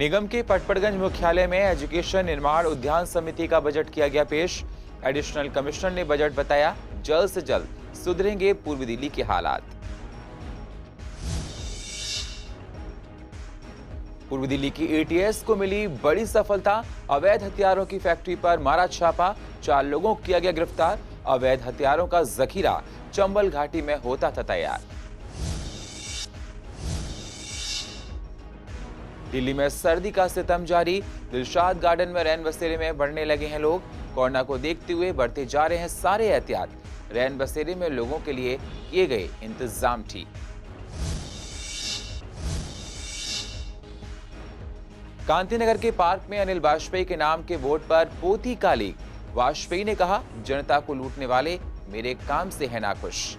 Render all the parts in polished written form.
निगम के पटपड़गंज मुख्यालय में एजुकेशन निर्माण उद्यान समिति का बजट किया गया पेश। एडिशनल कमिश्नर ने बजट बताया, जल्द से जल्द सुधरेंगे पूर्वी दिल्ली के हालात। पूर्वी दिल्ली की एटीएस को मिली बड़ी सफलता। अवैध हथियारों की फैक्ट्री पर मारा छापा, 4 लोगों को किया गया गिरफ्तार। अवैध हथियारों का जखीरा चंबल घाटी में होता था तैयार। दिल्ली में सर्दी का सितम जारी। दिलशाद गार्डन में रैन बसेरे में बढ़ने लगे हैं लोग। कोरोना को देखते हुए बढ़ते जा रहे हैं सारे एहतियात। रैन बसेरे में लोगों के लिए किए गए इंतजाम ठीक। कांतिनगर के पार्क में अनिल वाजपेयी के नाम के बोर्ड पर पोथी का लीक। वाजपेयी ने कहा, जनता को लूटने वाले मेरे काम से है नाखुश।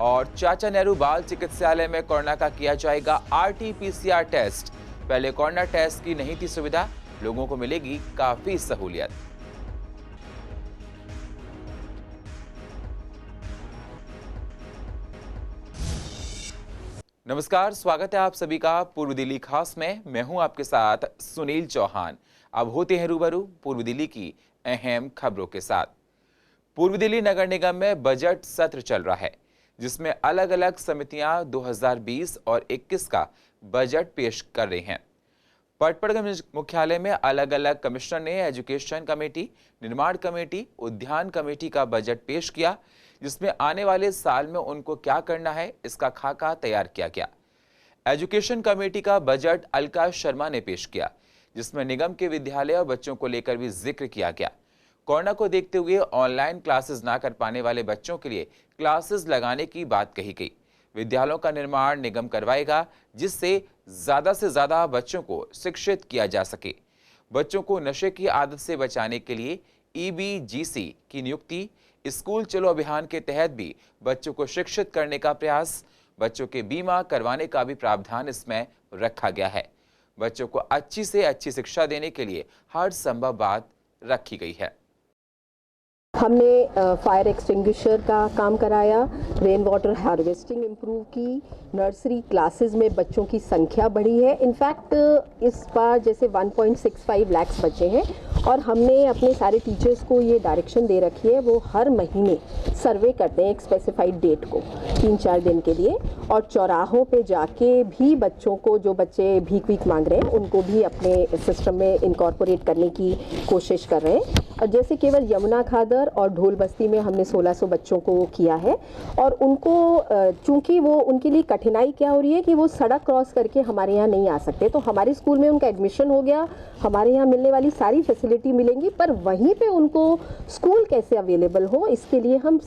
और चाचा नेहरू बाल चिकित्सालय में कोरोना का किया जाएगा आरटी-पीसीआर टेस्ट। पहले कोरोना टेस्ट की नहीं थी सुविधा, लोगों को मिलेगी काफी सहूलियत। नमस्कार, स्वागत है आप सभी का पूर्वी दिल्ली खास में। मैं हूं आपके साथ सुनील चौहान। अब होते हैं रूबरू पूर्वी दिल्ली की अहम खबरों के साथ। पूर्वी दिल्ली नगर निगम में बजट सत्र चल रहा है, जिसमें अलग अलग समितियां 2020 और 21 का बजट पेश कर रही हैं। पटपड़गंज मुख्यालय में अलग अलग कमिश्नर ने एजुकेशन कमेटी, निर्माण कमेटी, उद्यान कमेटी का बजट पेश किया, जिसमें आने वाले साल में उनको क्या करना है इसका खाका तैयार किया गया। एजुकेशन कमेटी का बजट अलका शर्मा ने पेश किया, जिसमें निगम के विद्यालय और बच्चों को लेकर भी जिक्र किया गया। कोरोना को देखते हुए ऑनलाइन क्लासेस ना कर पाने वाले बच्चों के लिए क्लासेस लगाने की बात कही गई। विद्यालयों का निर्माण निगम करवाएगा, जिससे ज्यादा से ज्यादा बच्चों को शिक्षित किया जा सके। बच्चों को नशे की आदत से बचाने के लिए ईबीजीसी की नियुक्ति। स्कूल चलो अभियान के तहत भी बच्चों को शिक्षित करने का प्रयास। बच्चों के बीमा करवाने का भी प्रावधान इसमें रखा गया है। बच्चों को अच्छी से अच्छी शिक्षा देने के लिए हर संभव बात रखी गई है। हमने फायर एक्सटिंग्विशर का काम कराया, रेन वाटर हार्वेस्टिंग इम्प्रूव की, नर्सरी क्लासेस में बच्चों की संख्या बढ़ी है। इनफैक्ट इस बार जैसे 1.65 लाख बच्चे हैं और हमने अपने सारे टीचर्स को ये डायरेक्शन दे रखी है, वो हर महीने सर्वे करते हैं एक स्पेसिफाइड डेट को 3-4 दिन के लिए, और चौराहों पे जाके भी बच्चों को, जो बच्चे भीख वीख मांग रहे हैं, उनको भी अपने सिस्टम में इनकॉर्पोरेट करने की कोशिश कर रहे हैं। और जैसे केवल यमुना खादर और ढोल बस्ती में हमने 1600 बच्चों को किया है, और उनको चूंकि वो उनके लिए कठिनाई क्या हो रही है कि वो सड़क क्रॉस करके हमारे यहाँ नहीं आ सकते, तो हमारे स्कूल में उनका एडमिशन हो गया, हमारे यहाँ मिलने वाली सारी फैसिलिटी मिलेंगी, पर वहीं पे उनको स्कूल कैसे अवेलेबल हो, इसके लिए हम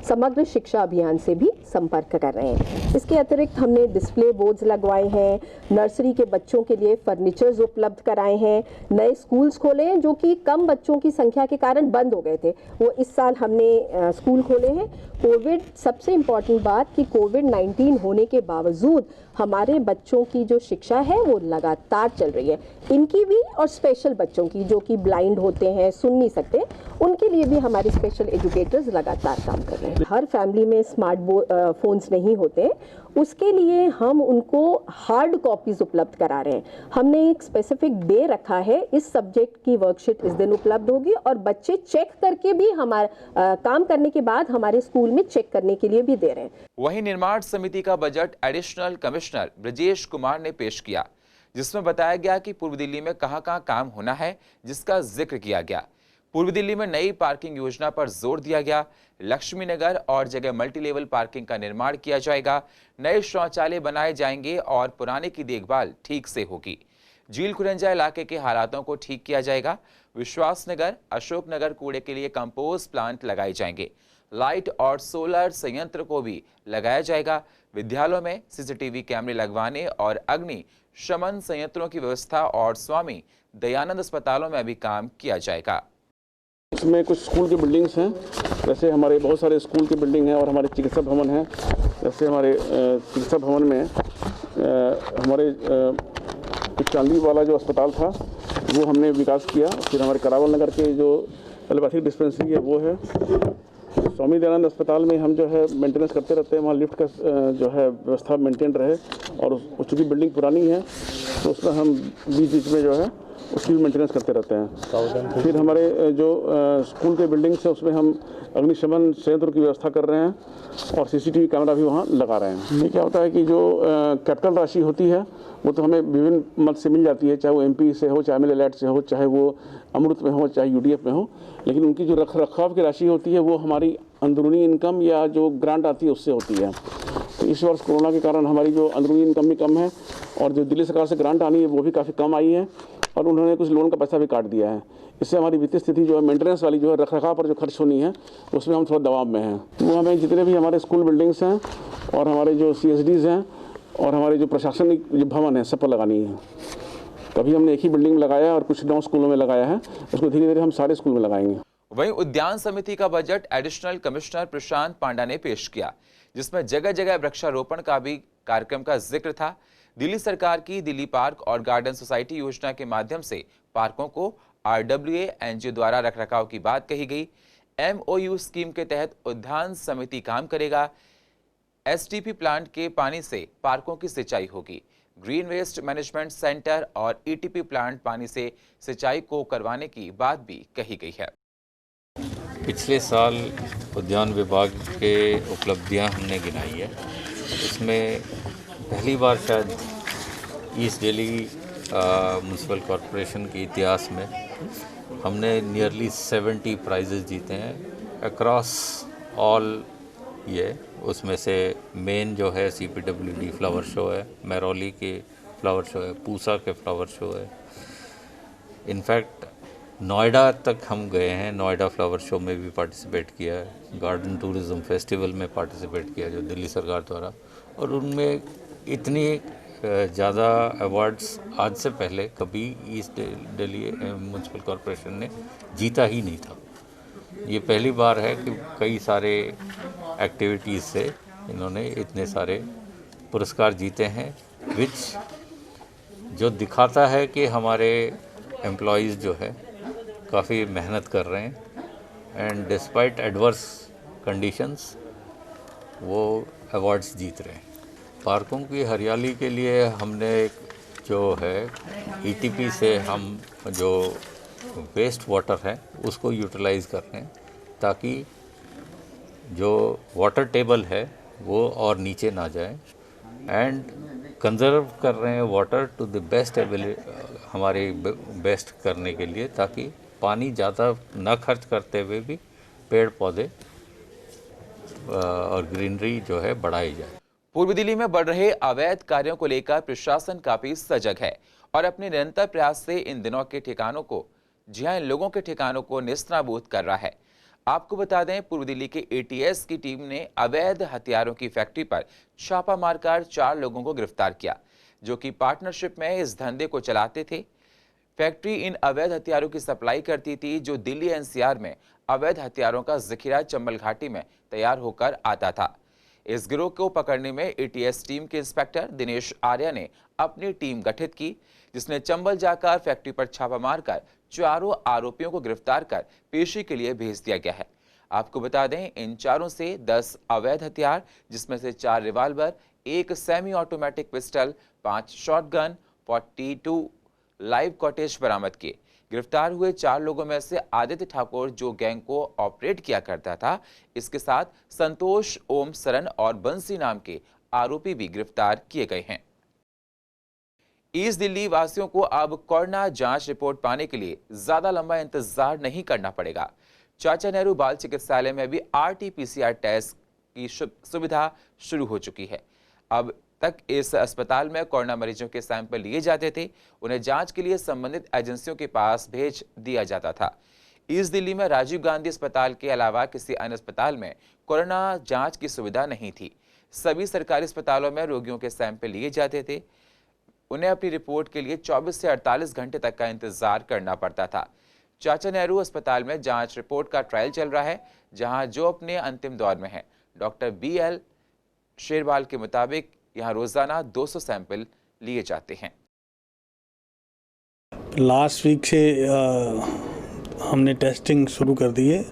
समग्र शिक्षा अभियान से भी संपर्क कर रहे हैं। इसके अतिरिक्त हमने डिस्प्ले बोर्ड्स लगवाए हैं, नर्सरी के बच्चों के लिए फर्नीचर्स उपलब्ध कराए हैं, नए स्कूल्स खोले हैं जो कि कम बच्चों की संख्या के कारण बंद हो गए थे, वो इस साल हमने स्कूल खोले हैं। कोविड, सबसे इम्पॉर्टेंट बात कि कोविड-19 होने के बावजूद हमारे बच्चों की जो शिक्षा है वो लगातार चल रही है, इनकी भी और स्पेशल बच्चों की जो कि ब्लाइंड होते हैं, सुन नहीं सकते, उनके लिए भी हमारे स्पेशल एजुकेटर्स लगातार काम कर रहे हैं। हर फैमिली में स्मार्ट फोन्स नहीं होते, उसके लिए हम उनको हार्ड कॉपीज उपलब्ध करा रहे हैं। हमने एक स्पेसिफिक डे रखा है, इस सब्जेक्ट की वर्कशीट इस दिन उपलब्ध होगी, और बच्चे चेक करके भी हमारा काम करने के बाद हमारे स्कूल में चेक करने के लिए भी दे रहे हैं। वहीं निर्माण समिति का budget additional commissioner Brajesh Kumar ने पेश किया, जिसमें बताया गया कि पूर्वी दिल्ली में कहां-कहां काम होना है, जिसका जिक्र किया गया। पूर्वी दिल्ली में नई पार्किंग योजना पर जोर दिया गया। लक्ष्मी नगर और जगह मल्टी लेवल पार्किंग का निर्माण किया जाएगा। नए शौचालय बनाए जाएंगे और पुराने की देखभाल ठीक से होगी। झील खुरंजा इलाके के हालातों को ठीक किया जाएगा। विश्वास नगर, अशोक नगर कूड़े के लिए कंपोस्ट प्लांट लगाए जाएंगे। लाइट और सोलर संयंत्र को भी लगाया जाएगा। विद्यालयों में सीसीटीवी कैमरे लगवाने और अग्नि शमन संयंत्रों की व्यवस्था और स्वामी दयानंद अस्पतालों में भी काम किया जाएगा। इसमें कुछ स्कूल की बिल्डिंग्स हैं, जैसे हमारे बहुत सारे स्कूल की बिल्डिंग हैं और हमारे चिकित्सा भवन हैं। जैसे हमारे चिकित्सा भवन में हमारे चांदी वाला जो अस्पताल था वो हमने विकास किया। फिर हमारे करावल नगर के जो एलोपैथिक डिस्पेंसरी है वो है, स्वामी दयानंद अस्पताल में हम जो है मेंटेनेंस करते रहते हैं, वहाँ लिफ्ट का जो है व्यवस्था मेंटेन रहे, और चूँकि बिल्डिंग पुरानी है तो उसमें हम बीच में जो है उसकी भी मेंटेनेंस करते रहते हैं। फिर हमारे जो स्कूल के बिल्डिंग्स है उसमें हम अग्निशमन संयंत्र की व्यवस्था कर रहे हैं और CCTV कैमरा भी वहाँ लगा रहे हैं। ये क्या होता है कि जो कैपिटल राशि होती है वो तो हमें विभिन्न मद से मिल जाती है, चाहे वो MP से हो, चाहे MLLAD से हो, चाहे वो अमृत में हो, चाहे UDF में हो, लेकिन उनकी जो रख रखाव की राशि होती है वो हमारी अंदरूनी इनकम या जो ग्रांट आती है उससे होती है। तो इस वर्ष कोरोना के कारण हमारी जो अंदरूनी इनकम भी कम है और जो दिल्ली सरकार से ग्रांट आनी है वो भी काफ़ी कम आई है, और उन्होंने कुछ लोन का पैसा भी काट दिया है। इससे हमारी वित्तीय स्थिति जो है मेंटेनेंस वाली जो है रखरखाव पर जो खर्च होनी है उसमें हम थोड़ा दबाव में हैं। तो वो हमें जितने भी हमारे स्कूल बिल्डिंग्स हैं और हमारे जो CSDs हैं और हमारे जो प्रशासनिक जो भवन है सब पर लगानी है। कभी हमने एक ही बिल्डिंग में लगाया है और कुछ 9 स्कूलों में लगाया है, उसको धीरे धीरे हम सारे स्कूल में लगाएंगे। वहीं उद्यान समिति का बजट एडिशनल कमिश्नर प्रशांत पांडा ने पेश किया, जिसमें जगह जगह वृक्षारोपण का भी कार्यक्रम का जिक्र था। दिल्ली सरकार की दिल्ली पार्क और गार्डन सोसाइटी योजना के माध्यम से पार्कों को RWA NGO द्वारा रखरखाव की बात कही गई। MOU स्कीम के तहत उद्यान समिति काम करेगा। STP प्लांट के पानी से पार्कों की सिंचाई होगी। ग्रीन वेस्ट मैनेजमेंट सेंटर और ETP प्लांट पानी से सिंचाई को करवाने की बात भी कही गई है। पिछले साल उद्यान विभाग के उपलब्धियां हमने गिनाई है। इसमें पहली बार शायद ईस्ट दिल्ली म्यूनसिपल कॉरपोरेशन के इतिहास में हमने नियरली 70 प्राइजेज जीते हैं अक्रॉस ऑल। ये उसमें से मेन जो है CPWD फ्लावर शो है, मैरौली के फ्लावर शो है, पूसा के फ्लावर शो है। इनफैक्ट नोएडा तक हम गए हैं, नोएडा फ्लावर शो में भी पार्टिसिपेट किया है, गार्डन टूरिज्म फेस्टिवल में पार्टिसिपेट किया जो दिल्ली सरकार द्वारा, और उनमें इतनी ज़्यादा अवार्ड्स आज से पहले कभी ईस्ट दिल्ली म्यूनसिपल कॉरपोरेशन ने जीता ही नहीं था। ये पहली बार है कि कई सारे एक्टिविटीज़ से इन्होंने इतने सारे पुरस्कार जीते हैं, विच जो दिखाता है कि हमारे एम्प्लॉइज़ जो है काफ़ी मेहनत कर रहे हैं एंड डिस्पाइट एडवर्स कंडीशंस वो अवार्ड्स जीत रहे हैं। पार्कों की हरियाली के लिए हमने जो है ETP से हम जो वेस्ट वाटर है उसको यूटिलाइज़ कर रहे हैं, ताकि जो वाटर टेबल है वो और नीचे ना जाए, एंड कंजर्व कर रहे हैं वाटर टू द बेस्ट हमारे बेस्ट करने के लिए, ताकि पानी ज़्यादा ना खर्च करते हुए भी पेड़ पौधे और ग्रीनरी जो है बढ़ाई जाए। पूर्वी दिल्ली में बढ़ रहे अवैध कार्यों को लेकर प्रशासन काफी सजग है और अपने निरंतर प्रयास से इन दिनों के ठिकानों को, जी हां, इन लोगों के ठिकानों को नेस्तनाबूद कर रहा है। आपको बता दें, पूर्व दिल्ली के ATS की टीम ने अवैध हथियारों की फैक्ट्री पर छापा मारकर 4 लोगों को गिरफ्तार किया, जो कि पार्टनरशिप में इस धंधे को चलाते थे। फैक्ट्री इन अवैध हथियारों की सप्लाई करती थी, जो दिल्ली NCR में अवैध हथियारों का जखीरा चंबल घाटी में तैयार होकर आता था। इस गिरोह को पकड़ने में ATS टीम के इंस्पेक्टर दिनेश आर्या ने अपनी टीम गठित की, जिसने चंबल जाकर फैक्ट्री पर छापा मारकर 4 आरोपियों को गिरफ्तार कर पेशी के लिए भेज दिया गया है। आपको बता दें, इन चारों से 10 अवैध हथियार, जिसमें से 4 revolver, 1 semi automatic pistol, 5 shotgun, 42 live cottage बरामद किए। गिरफ्तार हुए 4 लोगों में से आदित्य ठाकुर, जो गैंग को ऑपरेट किया करता था, इसके साथ संतोष, ओम सरन और बंसी नाम के आरोपी भी गिरफ्तार किए गए हैं। ईस्ट दिल्ली वासियों को अब कोरोना जांच रिपोर्ट पाने के लिए ज्यादा लंबा इंतजार नहीं करना पड़ेगा। चाचा नेहरू बाल चिकित्सालय में भी RT-PCR टेस्ट की सुविधा शुरू हो चुकी है। अब तक इस अस्पताल में कोरोना मरीजों के सैंपल लिए जाते थे, उन्हें जांच के लिए संबंधित एजेंसियों के पास भेज दिया जाता था। ईस्ट दिल्ली में राजीव गांधी अस्पताल के अलावा किसी अन्य अस्पताल में कोरोना जांच की सुविधा नहीं थी। सभी सरकारी अस्पतालों में रोगियों के सैंपल लिए जाते थे, उन्हें अपनी रिपोर्ट के लिए 24 से 48 घंटे तक का इंतजार करना पड़ता था। चाचा नेहरू अस्पताल में जांच रिपोर्ट का ट्रायल चल रहा है, जहां जो अपने अंतिम दौर में है। डॉक्टर BL शेरवाल के मुताबिक यहां रोजाना 200 सैंपल लिए जाते हैं। लास्ट वीक से हमने टेस्टिंग शुरू कर दी है।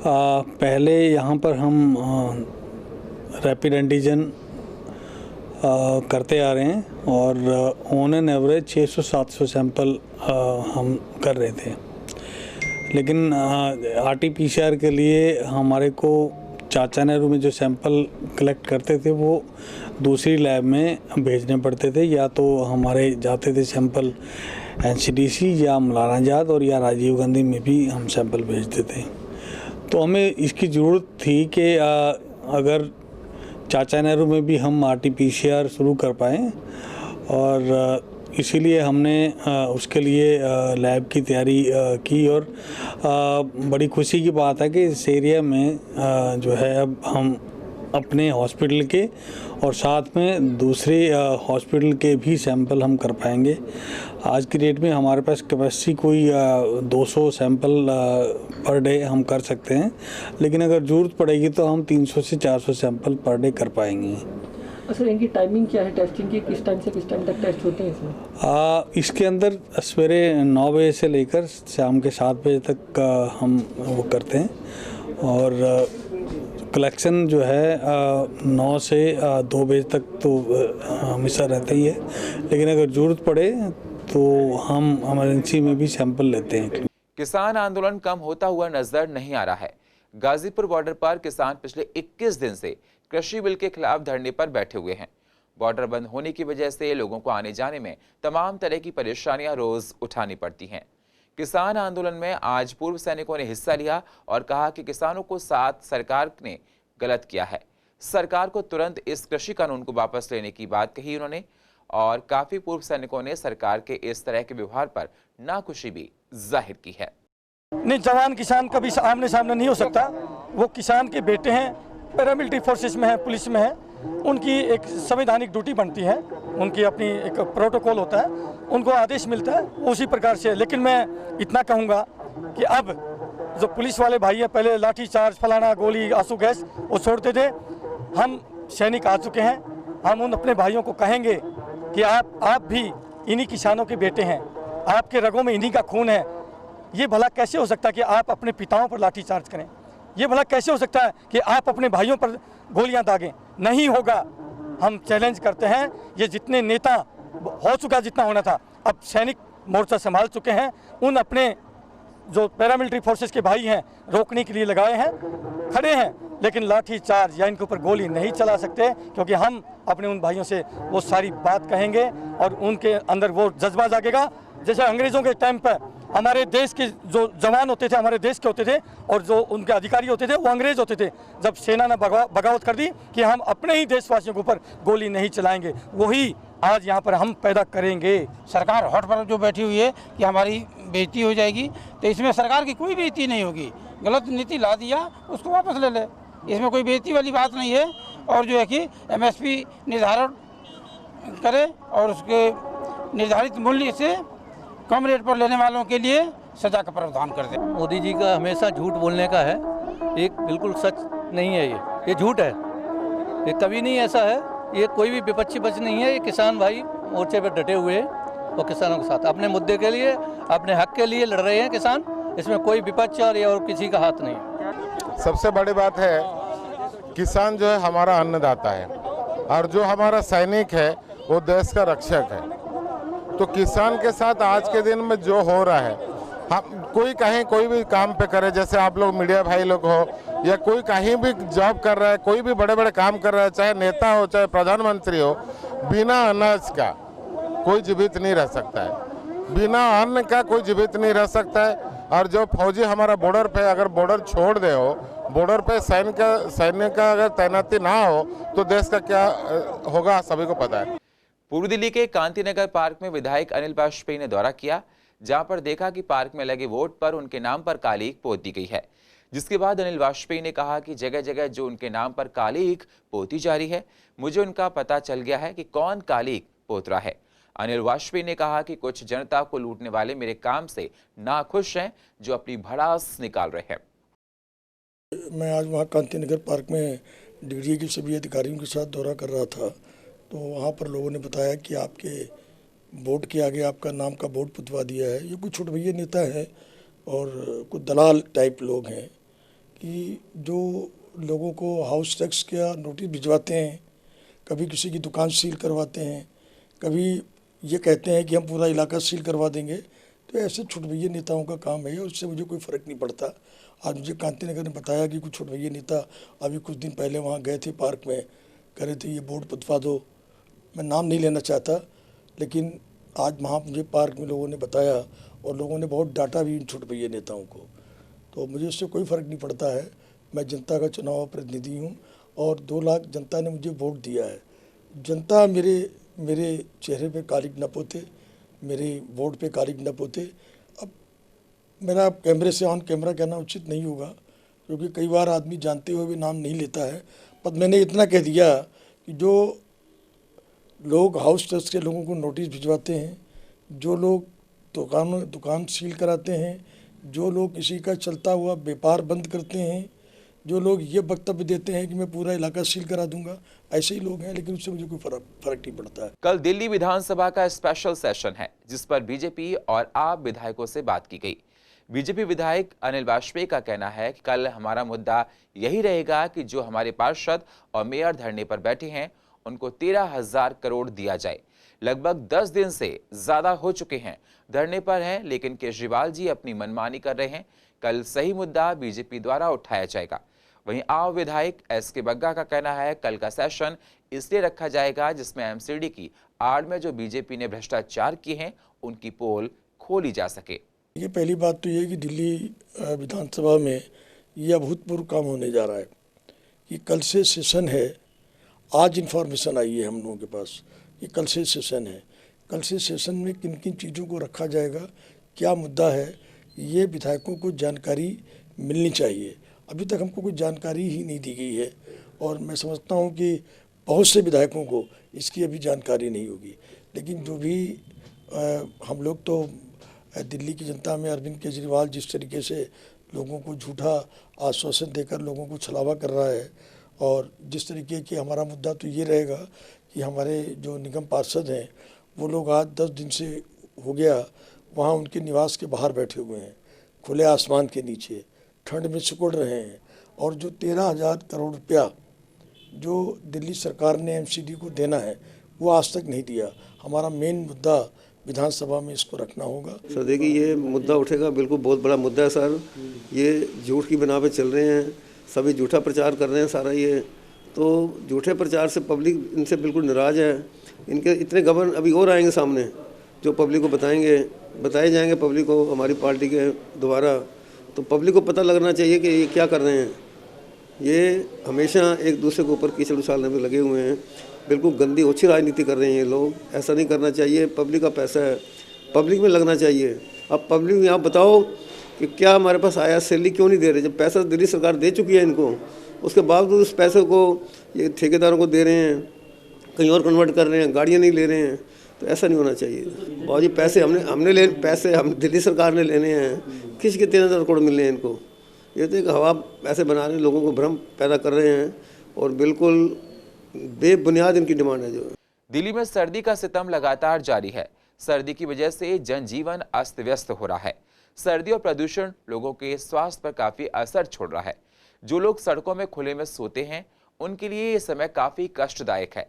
पहले यहाँ पर हम रैपिड एंटीजन करते आ रहे हैं और ऑन एन एवरेज 600-700 सैंपल हम कर रहे थे, लेकिन RT-PCR के लिए हमारे को चाचा नेहरू में जो सैंपल कलेक्ट करते थे वो दूसरी लैब में भेजने पड़ते थे, या तो हमारे जाते थे सैंपल NCDC या मौलाना आज़ाद और या राजीव गांधी में भी हम सैंपल भेजते थे। तो हमें इसकी ज़रूरत थी कि अगर चाचा नेहरू में भी हम RT-PCR शुरू कर पाएँ, और इसीलिए हमने उसके लिए लैब की तैयारी की। और बड़ी खुशी की बात है कि इस एरिया में जो है अब हम अपने हॉस्पिटल के और साथ में दूसरे हॉस्पिटल के भी सैंपल हम कर पाएंगे। आज की डेट में हमारे पास कैपेसिटी कोई 200 सैंपल पर डे हम कर सकते हैं, लेकिन अगर ज़रूरत पड़ेगी तो हम 300 से 400 सैंपल पर डे कर पाएंगे। सर, इनकी टाइमिंग क्या है टेस्टिंग की? किस टाइम से किस टाइम तक टेस्ट होते हैं इसमें? इसके अंदर सवेरे 9 बजे से लेकर शाम के 7 बजे तक हम वो करते हैं, और कलेक्शन जो है 9 से 2 बजे तक तो हमेशा रहता ही है, लेकिन अगर ज़रूरत पड़े तो हम इमरजेंसी में भी सैंपल लेते हैं। किसान आंदोलन कम होता हुआ नजर नहीं आ रहा है। गाजीपुर बॉर्डर पर किसान पिछले 21 दिन से कृषि बिल के खिलाफ धरने पर बैठे हुए हैं। बॉर्डर बंद होने की वजह से लोगों को आने जाने में तमाम तरह की परेशानियां रोज उठानी पड़ती हैं। किसान आंदोलन में आज पूर्व सैनिकों ने हिस्सा लिया और कहा कि किसानों को साथ सरकार ने गलत किया है। सरकार को तुरंत इस कृषि कानून को वापस लेने की बात कही उन्होंने, और काफी पूर्व सैनिकों ने सरकार के इस तरह के व्यवहार पर नाखुशी भी जाहिर की है। नहीं, जवान किसान कभी आमने सामने नहीं हो सकता। वो किसान के बेटे हैं, पैरामिलिट्री फोर्सेस में है, पुलिस में है, उनकी एक संवैधानिक ड्यूटी बनती है, उनकी अपनी एक प्रोटोकॉल होता है, उनको आदेश मिलता है, उसी प्रकार से। लेकिन मैं इतना कहूँगा कि अब जो पुलिस वाले भाई है, पहले लाठी चार्ज, फलाना, गोली, आंसू गैस वो छोड़ते थे। हम सैनिक आ चुके हैं, हम उन अपने भाइयों को कहेंगे कि आप भी इन्हीं किसानों के बेटे हैं, आपके रगों में इन्हीं का खून है। ये भला कैसे हो सकता है कि आप अपने पिताओं पर लाठी चार्ज करें? ये भला कैसे हो सकता है कि आप अपने भाइयों पर गोलियां दागें? नहीं होगा। हम चैलेंज करते हैं, ये जितने नेता हो चुका जितना होना था, अब सैनिक मोर्चा संभाल चुके हैं, उन अपने जो पैरामिलिट्री फोर्सेस के भाई हैं रोकने के लिए लगाए हैं, खड़े हैं, लेकिन लाठी चार्ज या इनके ऊपर गोली नहीं चला सकते, क्योंकि हम अपने उन भाइयों से वो सारी बात कहेंगे और उनके अंदर वो जज्बा जागेगा। जैसे अंग्रेज़ों के टाइम पर हमारे देश के जो जवान होते थे, हमारे देश के होते थे, और जो उनके अधिकारी होते थे वो अंग्रेज होते थे। जब सेना ने बगावत कर दी कि हम अपने ही देशवासियों के ऊपर गोली नहीं चलाएंगे, वही आज यहाँ पर हम पैदा करेंगे। सरकार हॉट पर जो बैठी हुई है कि हमारी बेइज्जती हो जाएगी, तो इसमें सरकार की कोई बेइज्जती नहीं होगी। गलत नीति ला दिया, उसको वापस ले ले, इसमें कोई बेइज्जती वाली बात नहीं है। और जो है कि MSP निर्धारण करे और उसके निर्धारित मूल्य से कम रेट पर लेने वालों के लिए सजा का प्रावधान कर दे। मोदी जी का हमेशा झूठ बोलने का है, एक बिल्कुल सच नहीं है, ये झूठ है, ये कभी नहीं ऐसा है। ये कोई भी विपक्षी पक्ष नहीं है, ये किसान भाई मोर्चे पर डटे हुए हैं और किसानों के साथ अपने मुद्दे के लिए, अपने हक के लिए लड़ रहे हैं किसान। इसमें कोई विपक्ष और किसी का हाथ नहीं। सबसे बड़ी बात है, किसान जो है हमारा अन्नदाता है, और जो हमारा सैनिक है वो देश का रक्षक है। तो किसान के साथ आज के दिन में जो हो रहा है, हम कोई कहीं कोई भी काम पे करे, जैसे आप लोग मीडिया भाई लोग हो या कोई कहीं भी जॉब कर रहा है, कोई भी बड़े बड़े काम कर रहा है, चाहे नेता हो चाहे प्रधानमंत्री हो, बिना अनाज का कोई जीवित नहीं रह सकता है, बिना अन्न का कोई जीवित नहीं रह सकता है। और जो फौजी हमारा बॉर्डर पे अगर बॉर्डर छोड़ दे हो, बॉर्डर पे सैन्य का अगर तैनाती ना हो तो देश का क्या होगा सभी को पता है। पूर्व दिल्ली के कांतिनगर पार्क में विधायक अनिल वाजपेयी ने दौरा किया, जहां पर देखा कि पार्क में लगे बोर्ड पर उनके नाम पर कालीक पोत दी गई है। जिसके बाद अनिल वाजपेयी ने कहा कि जगह जगह जो उनके नाम पर कालीक पोती जा रही है, मुझे उनका पता चल गया है कि कौन कालीक पोत रहा है। अनिल वाजपेयी ने कहा कि कुछ जनता को लूटने वाले मेरे काम से नाखुश हैं, जो अपनी भड़ास निकाल रहे हैं। मैं आज वहाँ कांतिनगर पार्क में DDA के सभी अधिकारियों के साथ दौरा कर रहा था, तो वहाँ पर लोगों ने बताया कि आपके बोर्ड के आगे आपका नाम का बोर्ड पुतवा दिया है। ये कुछ छुटभैया नेता हैं और कुछ दलाल टाइप लोग हैं कि जो लोगों को हाउस टैक्स का नोटिस भिजवाते हैं, कभी किसी की दुकान सील करवाते हैं, कभी ये कहते हैं कि हम पूरा इलाका सील करवा देंगे, तो ऐसे छुटभैया नेताओं का काम है, उससे मुझे कोई फ़र्क नहीं पड़ता। आज मुझे कांति नगर ने बताया कि कुछ छुटभैया नेता अभी कुछ दिन पहले वहाँ गए थे पार्क में, कह रहे थे ये बोर्ड पथवा दो। मैं नाम नहीं लेना चाहता, लेकिन आज वहाँ मुझे पार्क में लोगों ने बताया और लोगों ने बहुत डांटा भी इन छुटभैया नेताओं को। तो मुझे उससे कोई फ़र्क नहीं पड़ता है। मैं जनता का चुनाव प्रतिनिधि हूँ और 2 लाख जनता ने मुझे वोट दिया है। जनता मेरे चेहरे पे कालिक न पोते, मेरे वोट पे कालिक न पोते। अब मेरा कैमरे से ऑन कैमरा कहना उचित नहीं होगा, क्योंकि कई बार आदमी जानते हुए भी नाम नहीं लेता है, पर मैंने इतना कह दिया कि जो लोग हाउस टैक्स के लोगों को नोटिस भिजवाते हैं, जो लोग दुकान सील कराते हैं, जो लोग किसी का चलता हुआ व्यापार बंद करते हैं, जो लोग ये वक्तव्य देते हैं कि मैं पूरा इलाका सील करा दूंगा, ऐसे ही लोग हैं, लेकिन उससे मुझे कोई फर्क नहीं पड़ता है। कल दिल्ली विधानसभा का स्पेशल सेशन है, जिस पर बीजेपी और आप विधायकों से बात की गई। बीजेपी विधायक अनिल वाजपेयी का कहना है कि कल हमारा मुद्दा यही रहेगा कि जो हमारे पार्षद और मेयर धरने पर बैठे हैं उनको 13,000 करोड़ दिया जाए। लगभग 10 दिन से ज्यादा हो चुके हैं धरने पर हैं, लेकिन केजरीवाल जी अपनी मनमानी कर रहे हैं। कल सही मुद्दा बीजेपी द्वारा उठाया जाएगा। वहीं आप विधायक एसके बग्गा का कहना है कल का सेशन इसलिए रखा जाएगा जिसमें एमसीडी की आड़ में जो बीजेपी ने भ्रष्टाचार किए हैं उनकी पोल खोली जा सके। ये पहली बात तो ये है कि दिल्ली विधानसभा में ये अभूतपूर्व काम होने जा रहा है कि कल से सेशन है। आज इन्फॉर्मेशन आई है हम लोगों के पास कि कल से सेशन है। कल से सेशन में किन किन चीज़ों को रखा जाएगा, क्या मुद्दा है, ये विधायकों को जानकारी मिलनी चाहिए। अभी तक हमको कोई जानकारी ही नहीं दी गई है और मैं समझता हूँ कि बहुत से विधायकों को इसकी अभी जानकारी नहीं होगी। लेकिन जो भी हम लोग तो दिल्ली की जनता में अरविंद केजरीवाल जिस तरीके से लोगों को झूठा आश्वासन देकर लोगों को छलावा कर रहा है, और जिस तरीके की हमारा मुद्दा तो ये रहेगा कि हमारे जो निगम पार्षद हैं वो लोग आज 10 दिन से हो गया वहाँ उनके निवास के बाहर बैठे हुए हैं, खुले आसमान के नीचे ठंड में सिकुड़ रहे हैं, और जो 13,000 करोड़ रुपया जो दिल्ली सरकार ने एमसीडी को देना है वो आज तक नहीं दिया। हमारा मेन मुद्दा विधानसभा में इसको रखना होगा। सर देखिए ये मुद्दा उठेगा, बिल्कुल बहुत बड़ा मुद्दा है सर। ये झूठ की बिना पे चल रहे हैं, सभी झूठा प्रचार कर रहे हैं सारा। ये तो झूठे प्रचार से पब्लिक इनसे बिल्कुल नाराज़ है। इनके इतने गबन अभी और आएंगे सामने जो पब्लिक को बताए जाएंगे पब्लिक को हमारी पार्टी के द्वारा। तो पब्लिक को पता लगना चाहिए कि ये क्या कर रहे हैं। ये हमेशा एक दूसरे के ऊपर कीचड़ उछालने में लगे हुए हैं, बिल्कुल गंदी ओछी राजनीति कर रहे हैं ये लोग। ऐसा नहीं करना चाहिए। पब्लिक का पैसा है, पब्लिक में लगना चाहिए। अब पब्लिक यहाँ बताओ कि क्या हमारे पास आया, सैलरी क्यों नहीं दे रहे? जब पैसा दिल्ली सरकार दे चुकी है इनको, उसके बावजूद उस पैसे को ये ठेकेदारों को दे रहे हैं, कहीं और कन्वर्ट कर रहे हैं, गाड़ियाँ नहीं ले रहे हैं। तो ऐसा नहीं होना चाहिए। बहुत जी पैसे हम दिल्ली सरकार ने लेने हैं, किसके 13,000 करोड़ मिलने हैं इनको? ये तो एक हवा पैसे बना रहे हैं, लोगों को भ्रम पैदा कर रहे हैं और बिल्कुल बेबुनियाद इनकी डिमांड है। जो दिल्ली में सर्दी का सितम लगातार जारी है। सर्दी की वजह से जनजीवन अस्त व्यस्त हो रहा है। सर्दी और प्रदूषण लोगों के स्वास्थ्य पर काफी असर छोड़ रहा है। जो लोग सड़कों में खुले में सोते हैं उनके लिए ये समय काफी कष्टदायक है।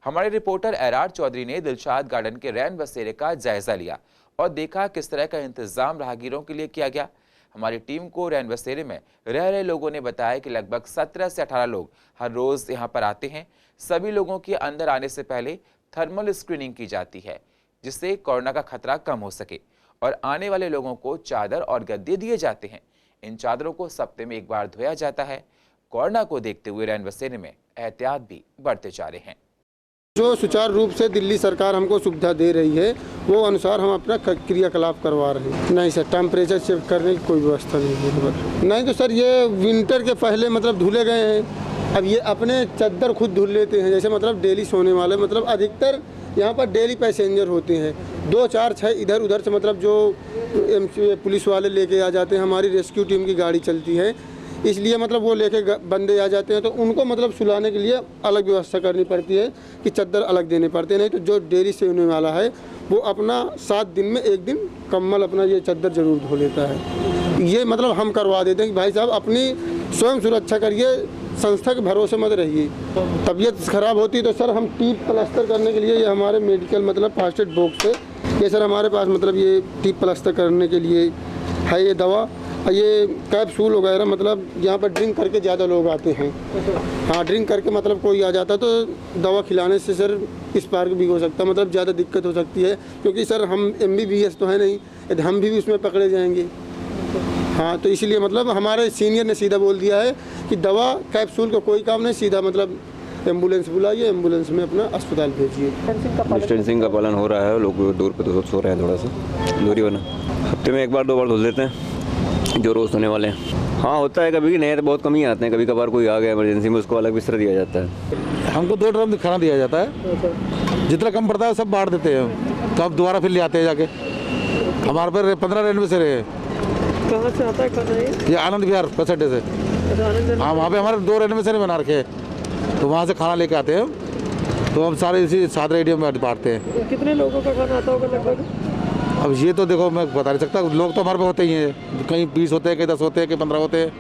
हमारे रिपोर्टर एरार चौधरी ने दिलशाद गार्डन के रैन बसेरे का जायजा लिया और देखा किस तरह का इंतजाम राहगीरों के लिए किया गया। हमारी टीम को रैन बसेरे में रह रहे लोगों ने बताया कि लगभग 17 से 18 लोग हर रोज यहाँ पर आते हैं। सभी लोगों के अंदर आने से पहले थर्मल स्क्रीनिंग की जाती है जिससे कोरोना का खतरा कम हो सके, और आने वाले लोगों को चादर और गद्दे दिए जाते हैं। इन चादरों को हफ्ते में एक बार धोया जाता है। कोरोना को देखते हुए रैन बसेरे में एहतियात भी बढ़ते जा रहे हैं। जो सुचारू रूप से दिल्ली सरकार हमको सुविधा दे रही है वो अनुसार हम अपना क्रियाकलाप करवा रहे हैं। नहीं सर, टेम्परेचर चेक करने की कोई व्यवस्था नहीं है। नहीं तो सर ये विंटर के पहले मतलब धुले गए हैं। अब ये अपने चद्दर खुद धुल लेते हैं, जैसे मतलब डेली सोने वाले, मतलब अधिकतर यहाँ पर डेली पैसेंजर होते हैं 2, 4, 6 इधर उधर से, मतलब जो पुलिस वाले लेके आ जाते हैं। हमारी रेस्क्यू टीम की गाड़ी चलती है, इसलिए मतलब वो लेके बंदे आ जाते हैं, तो उनको मतलब सुलाने के लिए अलग व्यवस्था करनी पड़ती है कि चद्दर अलग देने पड़ते हैं। नहीं तो जो डेली से होने वाला है वो अपना 7 दिन में 1 दिन कम्बल अपना ये चद्दर जरूर धो लेता है। ये मतलब हम करवा देते हैं कि भाई साहब अपनी स्वयं सुरक्षा करिए, संस्था के भरोसे मत रहिए। तबीयत खराब होती है तो सर हम टीप प्लास्टर करने के लिए ये हमारे मेडिकल मतलब फर्स्ट एड बॉक्स है, ये सर हमारे पास मतलब ये टीप प्लास्टर करने के लिए है ये दवा, ये कैप्सूल वगैरह मतलब यहाँ पर ड्रिंक करके ज़्यादा लोग आते हैं। हाँ, ड्रिंक करके मतलब कोई आ जाता तो दवा खिलाने से सर स्पार्क भी हो सकता है, मतलब ज़्यादा दिक्कत हो सकती है, क्योंकि सर हम MBBS तो है नहीं, यदि हम भी उसमें पकड़े जाएंगे। हाँ, तो इसलिए मतलब हमारे सीनियर ने सीधा बोल दिया है कि दवा कैप्सूल का कोई काम नहीं, सीधा मतलब एम्बुलेंस बुलाइए, एम्बुलेंस में अपना अस्पताल भेजिए। डिस्टेंसिंग का पालन हो रहा है, लोग दूर पे तो सो रहे हैं, थोड़ा सा दूरी बना, हफ्ते में 1 बार 2 बार धुल देते हैं जो रोज़ होने वाले हैं। हाँ, होता है कभी, नए तो बहुत कम ही आते हैं, कभी कभार कोई आ गया इमरजेंसी में, उसको अलग बिस्तर दिया जाता है। हमको 2 ड्रम खाना दिया जाता है, जितना कम पड़ता है सब बांट देते हैं, तो अब दोबारा फिर ले आते हैं जाके। हमारे पर 15 रेलवे से रहे। कहाँ से आता है खाना ये आनंद विहार बस अड्डे से। हाँ, वहाँ पे हमारे 2 रेलवे से बना रखे, तो वहाँ से खाना लेके आते हैं, तो हम सारे इसी 7 रेडियो में बांटते हैं। कितने लोगों का खाना आता होगा लगभग? अब ये तो देखो मैं बता नहीं सकता, लोग तो हमारे पे होते ही हैं, कहीं 20 होते हैं, कहीं 10 होते हैं, कहीं 15 होते हैं,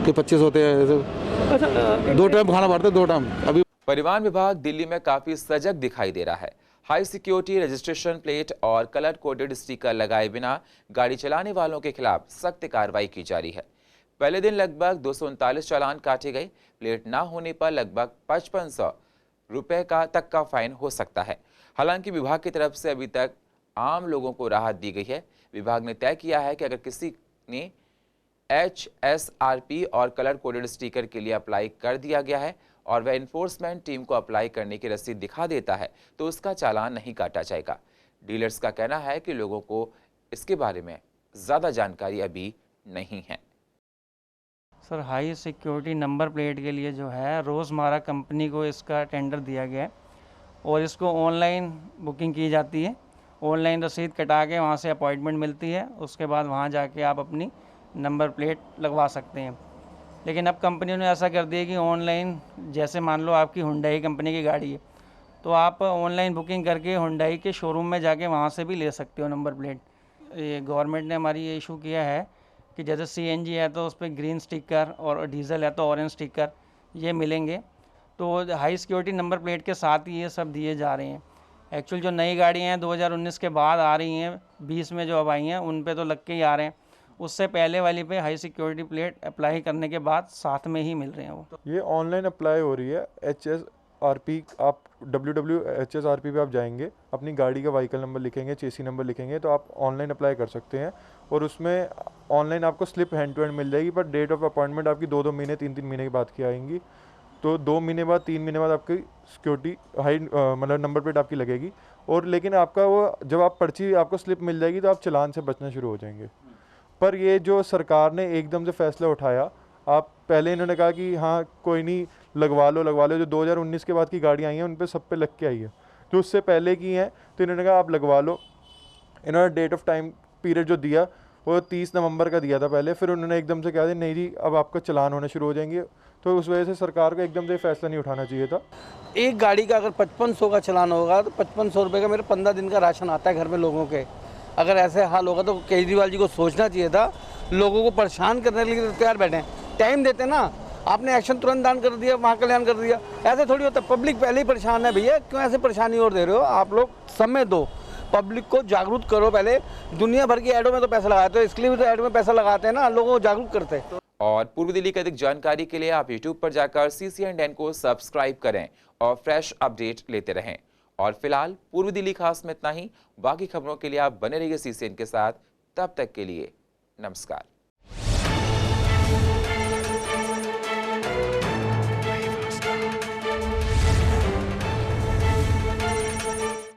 कहीं 25 होते हैं। अच्छा, 2 टाइम खाना बांटते हैं, 2 टाइम। अभी परिवहन विभाग दिल्ली में काफी सजग दिखाई दे रहा है। हाई सिक्योरिटी रजिस्ट्रेशन प्लेट और कलर कोडेड स्टिकर लगाए बिना गाड़ी चलाने वालों के खिलाफ सख्त कार्रवाई की जा रही है। पहले दिन लगभग 239 चालान काटे गए। प्लेट ना होने पर लगभग 5500 रुपए तक का फाइन हो सकता है। हालांकि विभाग की तरफ से अभी तक आम लोगों को राहत दी गई है। विभाग ने तय किया है कि अगर किसी ने HSRP और कलर कोडेड स्टिकर के लिए अप्लाई कर दिया गया है और वह इन्फोर्समेंट टीम को अप्लाई करने की रसीद दिखा देता है तो उसका चालान नहीं काटा जाएगा। डीलर्स का कहना है कि लोगों को इसके बारे में ज़्यादा जानकारी अभी नहीं है। Sir, high security number plate के लिए जो है रोज़मारा कंपनी को इसका टेंडर दिया गया है और इसको ऑनलाइन बुकिंग की जाती है। ऑनलाइन रसीद कटा के वहाँ से अपॉइंटमेंट मिलती है, उसके बाद वहाँ जाके आप अपनी नंबर प्लेट लगवा सकते हैं। लेकिन अब कंपनियों ने ऐसा कर दिया कि ऑनलाइन, जैसे मान लो आपकी हुंडई कंपनी की गाड़ी है तो आप ऑनलाइन बुकिंग करके हुंडई के शोरूम में जाके वहाँ से भी ले सकते हो नंबर प्लेट। ये गवर्नमेंट ने हमारी ये इशू किया है कि जैसे CNG है तो उस पर ग्रीन स्टिकर और डीजल है तो ऑरेंज स्टिकर ये मिलेंगे, तो हाई सिक्योरिटी नंबर प्लेट के साथ ही ये सब दिए जा रहे हैं। एक्चुअल जो नई गाड़ियाँ हैं 2019 के बाद आ रही हैं, 20 में जो अब आई हैं उन पे तो लग के ही आ रहे हैं, उससे पहले वाली पे हाई सिक्योरिटी प्लेट अप्लाई करने के बाद साथ में ही मिल रहे हैं। वो ये ऑनलाइन अप्लाई हो रही है। HSRP, आप www.hsrp पे आप जाएंगे, अपनी गाड़ी का व्हीकल नंबर लिखेंगे, चेसी नंबर लिखेंगे तो आप ऑनलाइन अप्लाई कर सकते हैं और उसमें ऑनलाइन आपको स्लिप हैंड टू हैंड मिल जाएगी। पर डेट ऑफ अपॉइंटमेंट आपकी 2-2 महीने 3-3 महीने के बाद की आएंगी, तो 2 महीने बाद 3 महीने बाद आपकी सिक्योरिटी हाई मतलब नंबर प्लेट आपकी लगेगी। और लेकिन आपका वो जब आप पर्ची आपको स्लिप मिल जाएगी तो आप चालान से बचना शुरू हो जाएंगे। पर ये जो सरकार ने एकदम से फैसला उठाया, आप पहले इन्होंने कहा कि हाँ कोई नहीं लगवा लो, जो 2019 के बाद की गाड़ियाँ आई हैं उन पे सब पे लग के आई है, जो उससे पहले की हैं तो इन्होंने कहा आप लगवा लो। इन्होंने डेट ऑफ टाइम पीरियड जो दिया वो 30 नवंबर का दिया था पहले, फिर उन्होंने एकदम से कहा दिया नहीं जी अब आपका चालान होने शुरू हो जाएंगे, तो उस वजह से सरकार को एकदम से फैसला नहीं उठाना चाहिए था। एक गाड़ी का अगर 5500 का चालान होगा तो 5500 रुपये का मेरे 15 दिन का राशन आता है घर में लोगों के। अगर ऐसे हाल होगा तो केजरीवाल जी को सोचना चाहिए था, लोगों को परेशान करने के लिए तैयार बैठे, टाइम देते ना, आपने एक्शन तुरंत दान कर दिया, वहाँ कल्याण कर दिया। ऐसे थोड़ी होता, पब्लिक पहले ही परेशान है भैया, क्यों ऐसे परेशानी और दे रहे हो? आप लोग समय दो, पब्लिक को जागरूक करो। पहले दुनिया भर की ऐडों में तो पैसा लगाते हो, इसके लिए भी तो ऐड में पैसा लगाते हैं ना, लोगों को जागरूक करते हैं। और पूर्व दिल्ली की अधिक जानकारी के लिए आप YouTube पर जाकर CCNN को सब्सक्राइब करें और फ्रेश अपडेट लेते रहें। और फिलहाल पूर्व दिल्ली खास में इतना ही। बाकी खबरों के लिए आप बने रहिए CCN के साथ। तब तक के लिए नमस्कार।